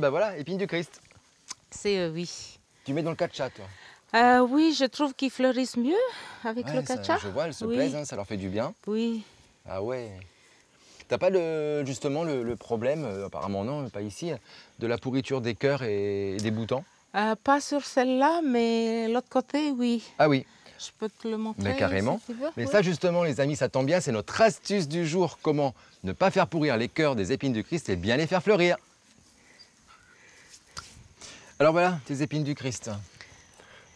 bah voilà, épines du Christ. C'est oui. Tu mets dans le catcha, toi? Oui, je trouve qu'ils fleurissent mieux avec le catcha. Je vois, elles se Oui. plaisent, hein, ça leur fait du bien. Oui. Ah ouais. T'as pas justement le problème, apparemment non, pas ici, de la pourriture des cœurs et des boutons? Pas sur celle-là, mais l'autre côté, oui. Ah oui, Je peux te le montrer mais carrément. si tu veux. Mais Oui. ça justement les amis, ça tombe bien, c'est notre astuce du jour. Comment ne pas faire pourrir les cœurs des épines du Christ et bien les faire fleurir. Alors voilà, tes épines du Christ.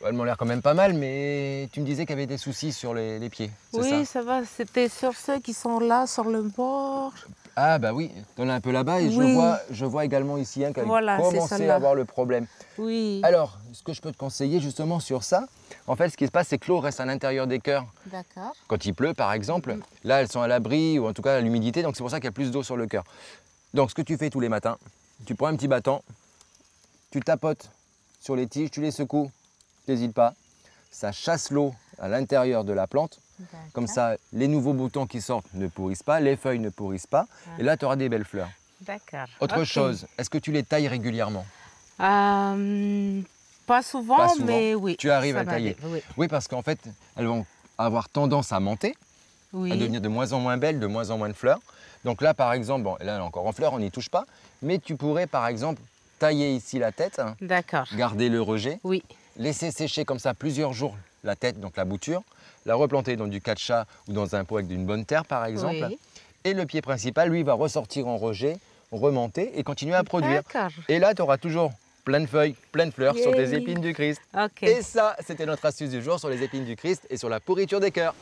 Elles m'ont l'air quand même pas mal, mais tu me disais qu'il y avait des soucis sur les pieds, c'est ça? Oui, ça va. C'était sur ceux qui sont là, sur le bord. Ah bah oui, t'en as un peu là-bas et Oui. je vois également ici un qui a Voilà, c'est commencé celle-là. à avoir le problème. Oui. Alors, ce que je peux te conseiller justement sur ça, en fait ce qui se passe c'est que l'eau reste à l'intérieur des cœurs. D'accord. Quand il pleut par exemple, là elles sont à l'abri ou en tout cas à l'humidité, donc c'est pour ça qu'il y a plus d'eau sur le cœur. Donc ce que tu fais tous les matins, tu prends un petit bâton, tu tapotes sur les tiges, tu les secoues, n'hésite pas, ça chasse l'eau à l'intérieur de la plante. Comme ça, les nouveaux boutons qui sortent ne pourrissent pas, les feuilles ne pourrissent pas, et là tu auras des belles fleurs. D'accord. Autre Ok. chose, est-ce que tu les tailles régulièrement? Pas souvent, Pas souvent. mais oui. Tu arrives ça à tailler. m'arrive, Oui. Oui, parce qu'en fait, elles vont avoir tendance à monter, Oui. à devenir de moins en moins belles, de moins en moins de fleurs. Donc là, par exemple, bon, là elle est encore en fleurs, on n'y touche pas, mais tu pourrais par exemple tailler ici la tête, D'accord. garder le rejet, Oui. laisser sécher comme ça plusieurs jours la tête, donc la bouture, la replanter dans du catcha ou dans un pot avec une bonne terre par exemple. Oui. Et le pied principal, lui, va ressortir en rejet, remonter et continuer à produire. D'accord. Et là, tu auras toujours plein de feuilles, plein de fleurs sur Yeah. des épines du Christ. Ok. Et ça, c'était notre astuce du jour sur les épines du Christ et sur la pourriture des cœurs.